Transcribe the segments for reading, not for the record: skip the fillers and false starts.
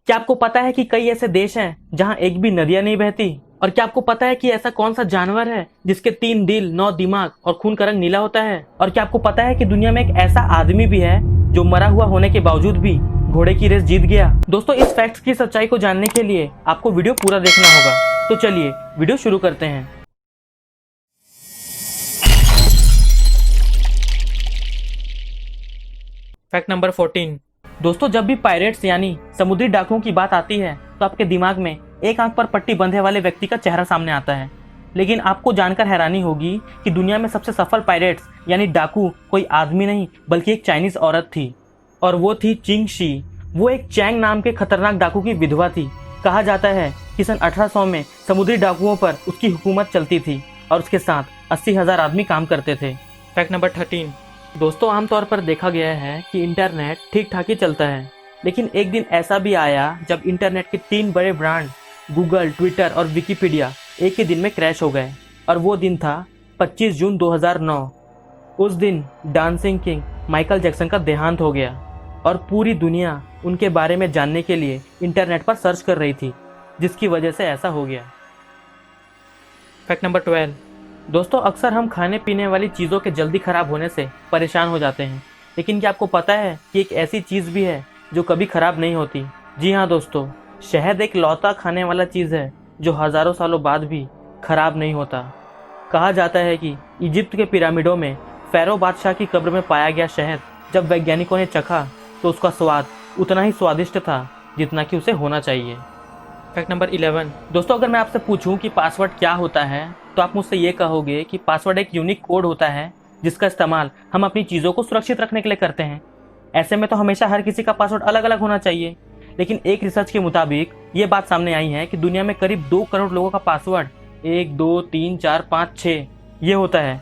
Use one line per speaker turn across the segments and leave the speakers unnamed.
क्या आपको पता है कि कई ऐसे देश हैं जहां एक भी नदियां नहीं बहती? और क्या आपको पता है कि ऐसा कौन सा जानवर है जिसके 3 दिल, 9 दिमाग और खून का रंग नीला होता है? और क्या आपको पता है कि दुनिया में एक ऐसा आदमी भी है जो मरा हुआ होने के बावजूद भी घोड़े की रेस जीत गया? दोस्तों, इस फैक्ट्स की सच्चाई को जानने के लिए आपको वीडियो पूरा देखना होगा। तो चलिए वीडियो शुरू करते हैं। Fact number 14। दोस्तों, जब भी पायरेट्स यानी समुद्री डाकुओं की बात आती है तो आपके दिमाग में एक आंख पर पट्टी बंधे वाले व्यक्ति का चेहरा सामने आता है। लेकिन आपको जानकर हैरानी होगी कि दुनिया में सबसे सफल पायरेट्स यानी डाकू कोई आदमी नहीं बल्कि एक चाइनीज औरत थी, और वो थी चिंग शी। वो एक चैंग नाम के खतरनाक डाकू की विधवा थी। कहा जाता है कि सन 1800 में समुद्री डाकुओं पर उसकी हुकूमत चलती थी और उसके साथ 80,000 आदमी काम करते थे। Fact number 13। दोस्तों, आमतौर पर देखा गया है कि इंटरनेट ठीक ठाक ही चलता है, लेकिन एक दिन ऐसा भी आया जब इंटरनेट के 3 बड़े ब्रांड गूगल, ट्विटर और विकिपीडिया एक ही दिन में क्रैश हो गए। और वो दिन था 25 जून 2009। उस दिन डांसिंग किंग माइकल जैक्सन का देहांत हो गया और पूरी दुनिया उनके बारे में जानने के लिए इंटरनेट पर सर्च कर रही थी, जिसकी वजह से ऐसा हो गया। Fact number 12। दोस्तों, अक्सर हम खाने पीने वाली चीज़ों के जल्दी ख़राब होने से परेशान हो जाते हैं, लेकिन क्या आपको पता है कि एक ऐसी चीज़ भी है जो कभी ख़राब नहीं होती? जी हाँ दोस्तों, शहद एक लौता खाने वाला चीज़ है जो हज़ारों सालों बाद भी ख़राब नहीं होता। कहा जाता है कि इजिप्ट के पिरामिडों में फ़ैरो बादशाह की कब्र में पाया गया शहद जब वैज्ञानिकों ने चखा तो उसका स्वाद उतना ही स्वादिष्ट था जितना कि उसे होना चाहिए। Fact number 11। दोस्तों, अगर मैं आपसे पूछूं कि पासवर्ड क्या होता है तो आप मुझसे ये कहोगे कि पासवर्ड एक यूनिक कोड होता है जिसका इस्तेमाल हम अपनी चीज़ों को सुरक्षित रखने के लिए करते हैं। ऐसे में तो हमेशा हर किसी का पासवर्ड अलग अलग होना चाहिए, लेकिन एक रिसर्च के मुताबिक ये बात सामने आई है कि दुनिया में करीब 2 करोड़ लोगों का पासवर्ड 1 2 3 4 5 6 ये होता है।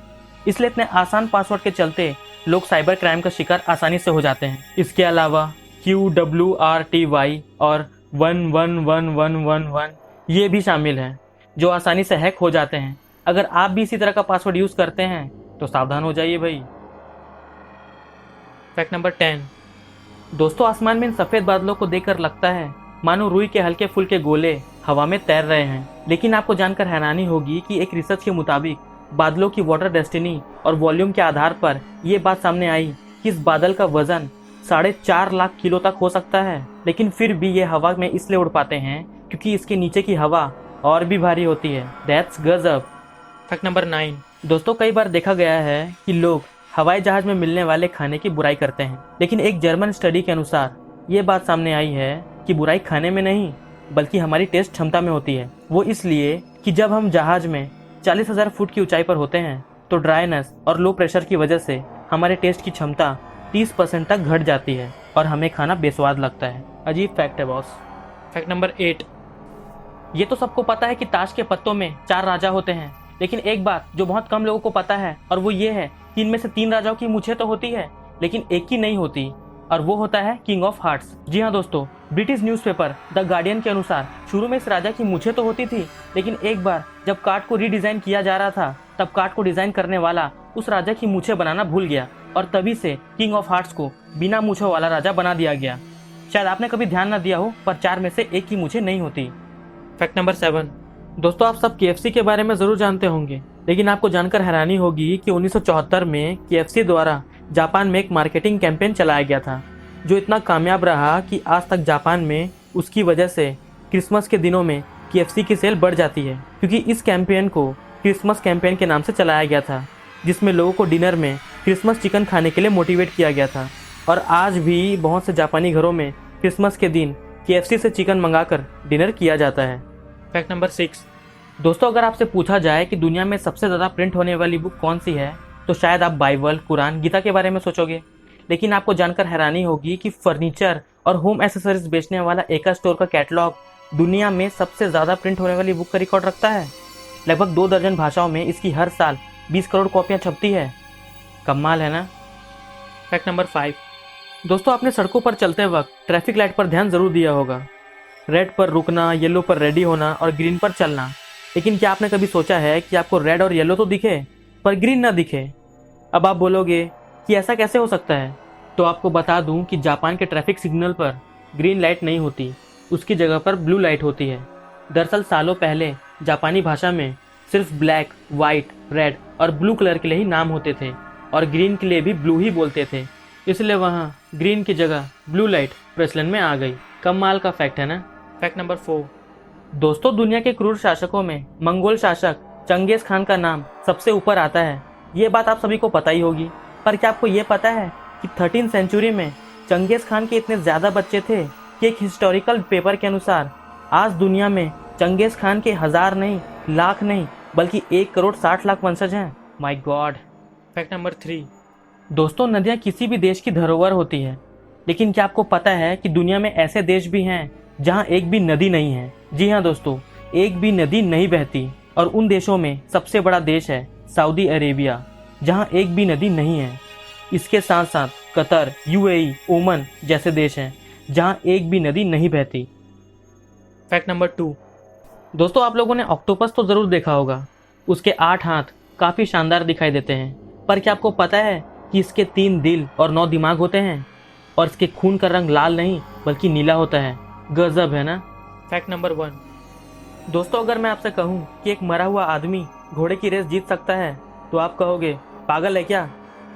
इसलिए इतने आसान पासवर्ड के चलते लोग साइबर क्राइम का शिकार आसानी से हो जाते हैं। इसके अलावा QWRTY और 111111 ये भी शामिल हैं जो आसानी से हैक हो जाते हैं। अगर आप भी इसी तरह का पासवर्ड यूज़ करते हैं तो सावधान हो जाइए भाई। Fact number 10। दोस्तों, आसमान में इन सफ़ेद बादलों को देखकर लगता है मानो रुई के हल्के फुल्के गोले हवा में तैर रहे हैं, लेकिन आपको जानकर हैरानी होगी कि एक रिसर्च के मुताबिक बादलों की वाटर डेस्टिनी और वॉल्यूम के आधार पर यह बात सामने आई कि इस बादल का वजन 4.5 लाख किलो तक हो सकता है, लेकिन फिर भी ये हवा में इसलिए उड़ पाते हैं क्योंकि इसके नीचे की हवा और भी भारी होती है। दैट्स गजब। Fact number 9। दोस्तों, कई बार देखा गया है कि लोग हवाई जहाज में मिलने वाले खाने की बुराई करते हैं, लेकिन एक जर्मन स्टडी के अनुसार ये बात सामने आई है कि बुराई खाने में नहीं बल्कि हमारी टेस्ट क्षमता में होती है। वो इसलिए कि जब हम जहाज में 40,000 फुट की ऊंचाई पर होते हैं तो ड्राइनेस और लो प्रेशर की वजह से हमारे टेस्ट की क्षमता 30% तक घट जाती है और हमें खाना बेस्वाद लगता है। अजीब फैक्ट है बॉस। Fact number 8। ये तो सबको पता है कि ताश के पत्तों में 4 राजा होते हैं, लेकिन एक बात जो बहुत कम लोगों को पता है और वो ये है कि इनमें से 3 राजाओं की मूछें तो होती है लेकिन एक की नहीं होती, और वो होता है किंग ऑफ हार्ट्स। जी हाँ दोस्तों, ब्रिटिश न्यूज़पेपर द गार्डियन के अनुसार शुरू में इस राजा की मूछें तो होती थी, लेकिन एक बार जब कार्ड को रीडिज़ाइन किया जा रहा था तब कार्ड को डिज़ाइन करने वाला उस राजा की मूछें बनाना भूल गया और तभी से किंग ऑफ हार्ट्स को बिना मूछों वाला राजा बना दिया गया। शायद आपने कभी ध्यान ना दिया हो, पर 4 में से एक की मूछें नहीं होती। Fact number 7। दोस्तों, आप सब KFC के बारे में ज़रूर जानते होंगे, लेकिन आपको जानकर हैरानी होगी कि 1974 में KFC द्वारा जापान में एक मार्केटिंग कैंपेन चलाया गया था जो इतना कामयाब रहा कि आज तक जापान में उसकी वजह से क्रिसमस के दिनों में KFC की सेल बढ़ जाती है, क्योंकि इस कैंपेन को क्रिसमस कैंपेन के नाम से चलाया गया था, जिसमें लोगों को डिनर में क्रिसमस चिकन खाने के लिए मोटिवेट किया गया था। और आज भी बहुत से जापानी घरों में क्रिसमस के दिन KFC से चिकन मंगाकर डिनर किया जाता है। Fact number 6। दोस्तों, अगर आपसे पूछा जाए कि दुनिया में सबसे ज़्यादा प्रिंट होने वाली बुक कौन सी है तो शायद आप बाइबल, कुरान, गीता के बारे में सोचोगे, लेकिन आपको जानकर हैरानी होगी कि फर्नीचर और होम एसेसरीज बेचने वाला एका स्टोर का कैटलॉग दुनिया में सबसे ज़्यादा प्रिंट होने वाली बुक का रिकॉर्ड रखता है। लगभग 2 दर्जन भाषाओं में इसकी हर साल 20 करोड़ कॉपियाँ छपती है। कमाल है ना। Fact number 5। दोस्तों, आपने सड़कों पर चलते वक्त ट्रैफिक लाइट पर ध्यान ज़रूर दिया होगा। रेड पर रुकना, येलो पर रेडी होना और ग्रीन पर चलना, लेकिन क्या आपने कभी सोचा है कि आपको रेड और येलो तो दिखे पर ग्रीन ना दिखे? अब आप बोलोगे कि ऐसा कैसे हो सकता है, तो आपको बता दूं कि जापान के ट्रैफिक सिग्नल पर ग्रीन लाइट नहीं होती, उसकी जगह पर ब्लू लाइट होती है। दरअसल सालों पहले जापानी भाषा में सिर्फ ब्लैक, वाइट, रेड और ब्लू कलर के लिए ही नाम होते थे और ग्रीन के लिए भी ब्लू ही बोलते थे, इसलिए वहाँ ग्रीन की जगह ब्लू लाइट प्रचलन में आ गई। कमाल का फैक्ट है ना। Fact number 4। दोस्तों, दुनिया के क्रूर शासकों में मंगोल शासक चंगेज खान का नाम सबसे ऊपर आता है। ये बात आप सभी को पता ही होगी, पर क्या आपको ये पता है कि 13वीं सेंचुरी में चंगेज खान के इतने ज़्यादा बच्चे थे कि एक हिस्टोरिकल पेपर के अनुसार आज दुनिया में चंगेज खान के 1000 नहीं, लाख नहीं, बल्कि 1,60,00,000 वंशज हैं। My God. Fact number 3। दोस्तों, नदियाँ किसी भी देश की धरोहर होती है, लेकिन क्या आपको पता है कि दुनिया में ऐसे देश भी हैं जहाँ एक भी नदी नहीं है। जी हाँ दोस्तों, एक भी नदी नहीं बहती, और उन देशों में सबसे बड़ा देश है सऊदी अरेबिया, जहाँ एक भी नदी नहीं है। इसके साथ साथ कतर, यूएई, ओमान जैसे देश हैं जहाँ एक भी नदी नहीं बहती। Fact number 2। दोस्तों, आप लोगों ने ऑक्टोपस तो ज़रूर देखा होगा। उसके 8 हाथ काफ़ी शानदार दिखाई देते हैं, पर क्या आपको पता है कि इसके 3 दिल और 9 दिमाग होते हैं, और इसके खून का रंग लाल नहीं बल्कि नीला होता है। गजब है ना। Fact number 1। दोस्तों, अगर मैं आपसे कहूँ कि एक मरा हुआ आदमी घोड़े की रेस जीत सकता है तो आप कहोगे पागल है क्या।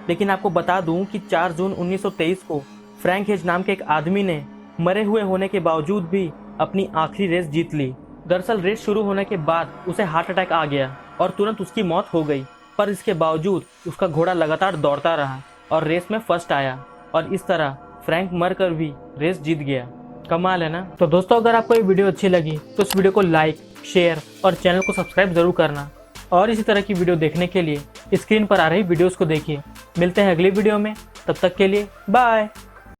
लेकिन आपको बता दूं कि 4 जून 1923 को फ्रैंक हेज नाम के एक आदमी ने मरे हुए होने के बावजूद भी अपनी आखिरी रेस जीत ली। दरअसल रेस शुरू होने के बाद उसे हार्ट अटैक आ गया और तुरंत उसकी मौत हो गई, पर इसके बावजूद उसका घोड़ा लगातार दौड़ता रहा और रेस में फर्स्ट आया, और इस तरह फ्रैंक मरकर भी रेस जीत गया। कमाल है ना। तो दोस्तों, अगर आपको ये वीडियो अच्छी लगी तो इस वीडियो को लाइक, शेयर और चैनल को सब्सक्राइब जरूर करना, और इसी तरह की वीडियो देखने के लिए स्क्रीन पर आ रही वीडियोस को देखिए। मिलते हैं अगली वीडियो में, तब तक के लिए बाय।